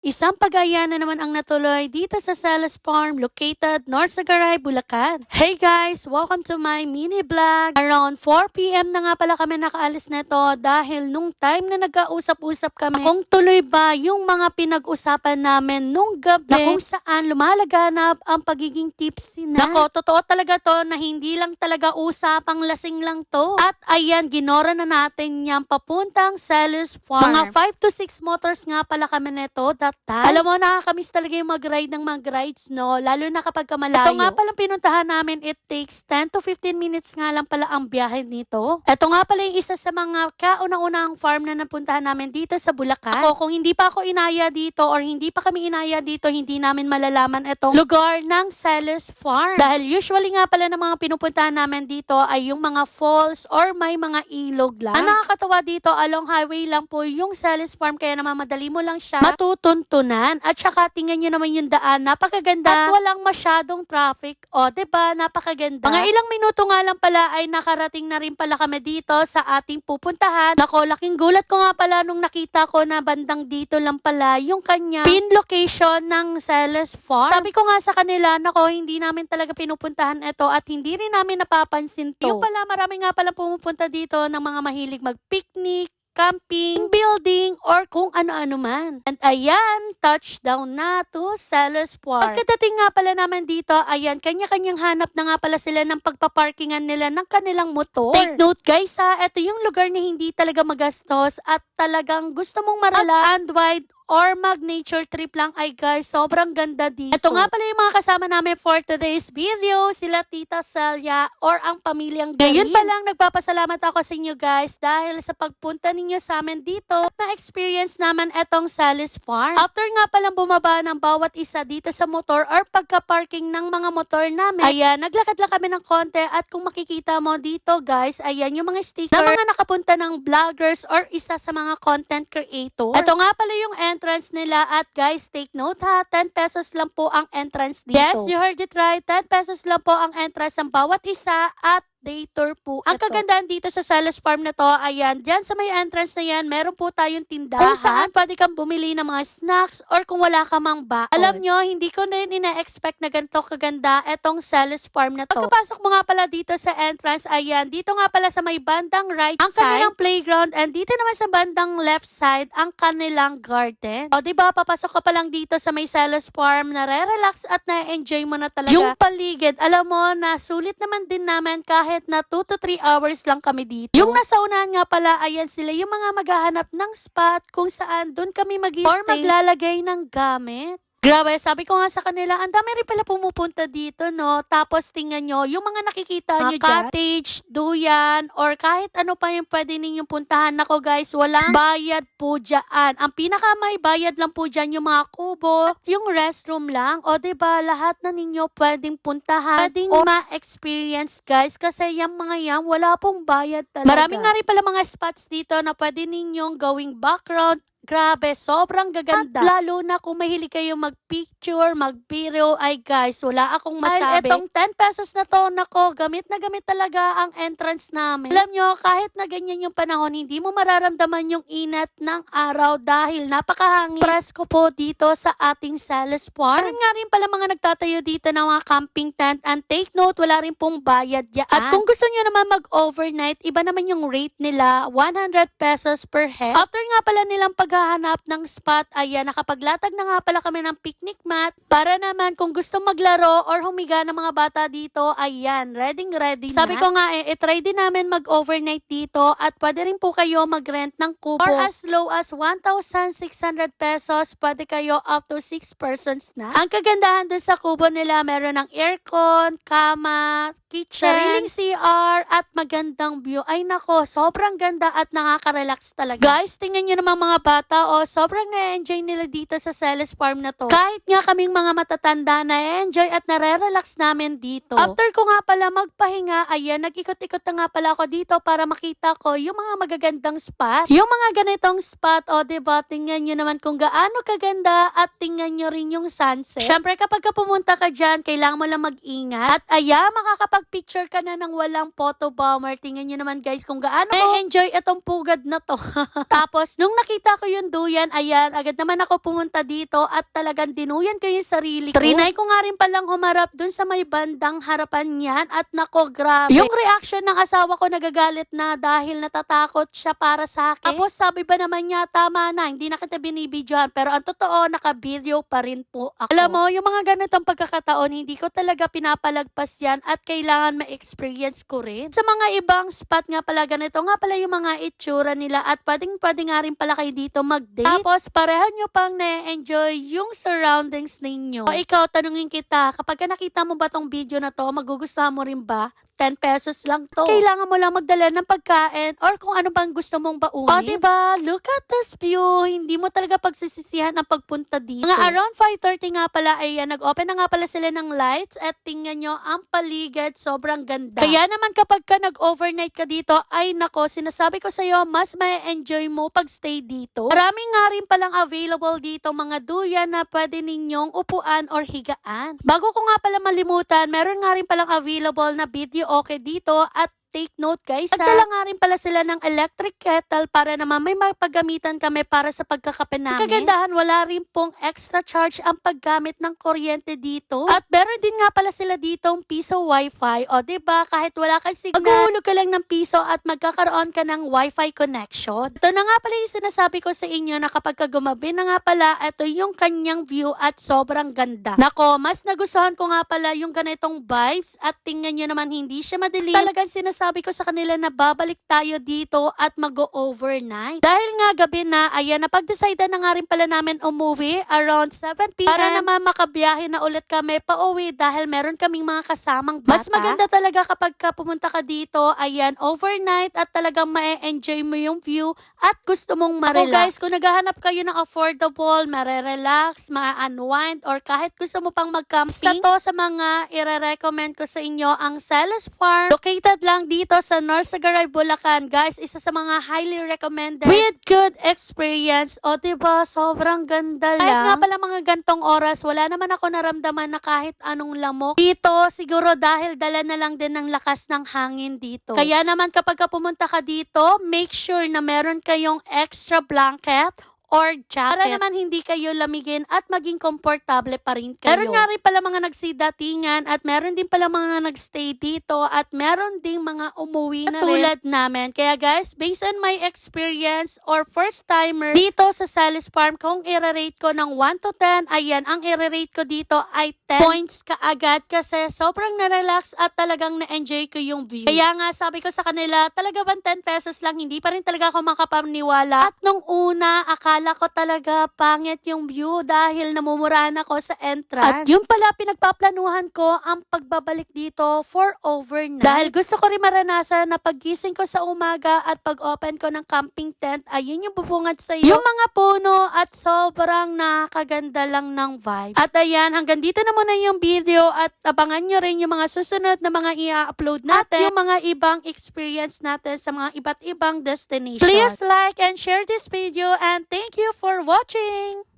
Isang pag-aya na naman ang natuloy dito sa Salas Farm located North Sagaray, Bulacan. Hey guys! Welcome to my mini vlog. Around 4 p.m. na nga pala kami nakaalis nito dahil nung time na nag-ausap-usap kami kung tuloy ba yung mga pinag-usapan namin nung gabi na kung saan lumalaganap ang pagiging tipsy na. Nako, totoo talaga to na hindi lang talaga usapang lasing lang to. At ayan, ginora na natin yan papuntang Salas Farm. Mga 5 to 6 motors nga pala kami nito. Alam mo, nakakamiss talaga yung mag-ride ng mag-rides, no? Lalo na kapag kamalayo. Ito nga palang pinuntahan namin, it takes 10 to 15 minutes nga lang pala ang biyahe nito. Ito nga pala yung isa sa mga kauna-unang farm na napuntahan namin dito sa Bulacan. Ako, kung hindi pa ako inaya dito or hindi pa kami inaya dito, hindi namin malalaman itong lugar ng Salas Farm. Dahil usually nga pala ng mga pinupuntahan namin dito ay yung mga falls or may mga ilog lang. Ang nakakatawa dito, along highway lang po yung Salas Farm, kaya naman madali mo lang siya matutuntunan. At saka tingnan nyo naman yung daan, napakaganda at walang masyadong traffic. O, diba? Napakaganda. Mga ilang minuto nga lang pala ay nakarating na rin pala kami dito sa ating pupuntahan. Nako, laking gulat ko nga pala nung nakita ko na bandang dito lang pala yung kanya pin location ng Salas Farm. Sabi ko nga sa kanila, nako, hindi namin talaga pinupuntahan ito at hindi rin namin napapansin to. Yung pala, marami nga pala pumupunta dito ng mga mahilig mag-picnic, camping, building, or kung ano-ano man. And ayan, touchdown na to Salas Farm. Pagkadating nga pala naman dito, ayan, kanya-kanyang hanap na nga pala sila ng pagpaparkingan nila ng kanilang motor. Take note guys ha, ito yung lugar na hindi talaga magastos at talagang gusto mong marala and wide or mag-nature trip lang ay guys, sobrang ganda dito. Ito nga pala yung mga kasama namin for today's video, sila Tita Celia or ang pamilyang Garin. Ngayon pa lang nagpapasalamat ako sa inyo guys dahil sa pagpunta ninyo sa amin dito at na-experience naman etong Salas Farm. After nga palang bumaba ng bawat isa dito sa motor or pagka-parking ng mga motor namin, ayan, naglakad lang kami ng konti at kung makikita mo dito guys, ayan yung mga sticker na mga nakapunta ng vloggers or isa sa mga content creator. Ito nga pala yung entrance nila at guys, take note ha, 10 pesos lang po ang entrance dito. Yes, you heard it right, 10 pesos lang po ang entrance ng bawat isa at day tour po. Ang kagandahan dito sa Salas Farm na to, ayan, dyan sa may entrance na yan, meron po tayong tindahan kung saan pwede kang bumili ng mga snacks or kung wala ka mang baon. Alam nyo, hindi ko rin ina-expect na ganito kaganda etong Salas Farm na to. Pagkapasok mo nga pala dito sa entrance, ayan, dito nga pala sa may bandang right ang side, ang kanilang playground, and dito naman sa bandang left side, ang kanilang garden. O diba, papasok ka pa lang dito sa may Salas Farm, nare-relax at na-enjoy mo na talaga yung paligid. Alam mo, na sulit naman din namin kahit na 2 to 3 hours lang kami dito. Yung nasa unahan nga pala, ayan sila yung mga maghahanap ng spot kung saan doon kami mag-stay or maglalagay ng gamit. Grabe, sabi ko nga sa kanila, ang dami rin pala pumupunta dito, no? Tapos tingnan nyo, yung mga nakikita nyo dyan, cottage, duyan, or kahit ano pa yung pwede ninyong puntahan. Nako guys, walang bayad po dyan. Ang pinaka may bayad lang po dyan yung mga kubo at yung restroom lang. O diba, lahat na ninyo pwedeng puntahan, pwedeng ma-experience guys. Kasi yung mga yan, wala pong bayad talaga. Marami nga rin pala mga spots dito na pwede ninyong gawing background. Grabe, sobrang gaganda. At lalo na kung mahilig kayo mag-picture, mag-video, ay guys, wala akong masabi. Ay, etong 10 pesos na to, nako, gamit na gamit talaga ang entrance namin. Alam nyo, kahit na ganyan yung panahon, hindi mo mararamdaman yung inat ng araw dahil napakahangin. Presko po dito sa ating Salas Farm. Meron nga rin pala mga nagtatayo dito ng mga camping tent, and take note, wala rin pong bayad yan. At kung gusto nyo naman mag-overnight, iba naman yung rate nila, 100 pesos per head. After nga pala nilang paghahanap ng spot, ayan, nakapaglatag na nga pala kami ng picnic mat para naman kung gusto maglaro or humiga ng mga bata dito, ayan, ready na. Sabi ko nga try din namin mag-overnight dito at pwede rin po kayo mag-rent ng kubo or as low as 1,600 pesos, pwede kayo up to 6 persons na. Ang kagandahan dun sa kubo nila, meron ng aircon, kama, kitchen, sariling CR at magandang view. Ay nako, sobrang ganda at nakaka-relax talaga. Guys, tingnan nyo naman mga bata, sobrang na-enjoy nila dito sa Salas Farm na to. Kahit nga kaming mga matatanda, na-enjoy at nare-relax namin dito. After ko nga pala magpahinga, ayan, nag-ikot-ikot na nga pala ako dito para makita ko yung mga magagandang spot. Yung mga ganitong spot, diba, tingnan nyo naman kung gaano kaganda at tingnan nyo rin yung sunset. Syempre, kapag pumunta ka dyan, kailangan mo lang mag-ingat. At ayan, makakapag-picture ka na ng walang photo bomber. Tingnan nyo naman guys kung gaano na-enjoy itong pugad na to. Tapos, nung nakita ko yung duyan, ayan, agad naman ako pumunta dito at talagang dinuyan ko yung sarili ko. Trinay ko nga rin palang humarap dun sa may bandang harapan niyan at nako, grabe. Yung reaction ng asawa ko, nagagalit na dahil natatakot siya para sa akin. Tapos sabi ba naman niya, tama na, hindi na kita binibidyohan. Pero ang totoo, naka-video pa rin po ako. Alam mo, yung mga ganitong pagkakataon, hindi ko talaga pinapalagpas yan at kailangan ma-experience ko rin. Sa mga ibang spot nga pala, ganito nga pala yung mga itsura nila at pwedeng nga rin pala kayo dito mag-date. Tapos pareho nyo pang na-enjoy yung surroundings ninyo. O ikaw, tanungin kita, kapag nakita mo ba tong video na to, magugustuhan mo rin ba? 10 pesos lang to. Kailangan mo lang magdala ng pagkain or kung ano bang gusto mong baunin. O diba, look at this view. Hindi mo talaga pagsisisihan ang pagpunta dito. Mga around 5:30 nga pala, ayan, nag-open na nga pala sila ng lights at tingnan nyo ang paligid, sobrang ganda. Kaya naman kapag ka nag-overnight ka dito, ay nako, sinasabi ko sa'yo, mas may enjoy mo pag stay dito. Maraming nga rin palang available dito mga duyan na pwede ninyong upuan or higaan. Bago ko nga pala malimutan, meron nga rin palang available na video okay dito at take note guys. Nagdala nga rin pala sila ng electric kettle para naman may mapaggamitan kami para sa pagkakape namin. Kagandahan, wala rin pong extra charge ang paggamit ng kuryente dito. At meron din nga pala sila ditong piso wifi. O diba, kahit wala kang signal, maguhulog ka lang ng piso at magkakaroon ka ng wifi connection. Ito na nga pala yung sinasabi ko sa inyo na kapag gumabi na nga pala, ito yung kanyang view at sobrang ganda. Nako, mas nagustuhan ko nga pala yung ganitong vibes at tingnan nyo naman hindi siya madilim. Talagang sabi ko sa kanila na babalik tayo dito at mag-overnight. Dahil nga gabi na, ayan, napag-decide na nga rin pala namin umuwi around 7 p.m. para naman makabiyahe na ulit kami pauwi dahil meron kaming mga kasamang bata. Mas maganda talaga kapag ka pumunta ka dito, ayan, overnight at talagang ma-enjoy mo yung view at gusto mong ma-relax. Ako guys, kung naghahanap kayo ng affordable, ma-relax, ma-unwind, or kahit gusto mo pang mag-camping, sa to sa mga i-recommend ko sa inyo ang Celes Farm. Located lang dito sa North Sagaray, Bulacan. Guys, isa sa mga highly recommended with good experience. O diba, sobrang ganda lang. Kahit nga pala mga gantong oras, wala naman ako naramdaman na kahit anong lamok. Dito, siguro dahil dala na lang din ng lakas ng hangin dito. Kaya naman kapag pumunta ka dito, make sure na meron kayong extra blanket or jacket para naman hindi kayo lamigin at maging komportable pa rin kayo. Meron nga rin pala mga nagsidatingan at meron din pala mga nagstay dito at meron ding mga umuwi na tulad namin. Kaya guys, based on my experience or first timer dito sa Celes Farm, kung i-rate ko ng 1 to 10, ayan, ang i-rate ko dito ay 10 points kaagad kasi sobrang na-relax at talagang na-enjoy ko yung view. Kaya nga sabi ko sa kanila, talaga bang 10 pesos lang, hindi pa rin talaga ako makapaniwala. At nung una, akala ko talaga pangit yung view dahil namumurahan ako sa entrance. At yung pala pinagpaplanuhan ko ang pagbabalik dito for overnight. Dahil gusto ko rin maranasan na paggising ko sa umaga at pag-open ko ng camping tent, ayun yung bubungad sa'yo. Yung mga puno at sobrang nakakaganda lang ng vibes. At ayan, hanggang dito na muna yung video at abangan nyo rin yung mga susunod na mga i-upload natin. At yung mga ibang experience natin sa mga iba't ibang destinations. Please like and share this video and thank you for watching!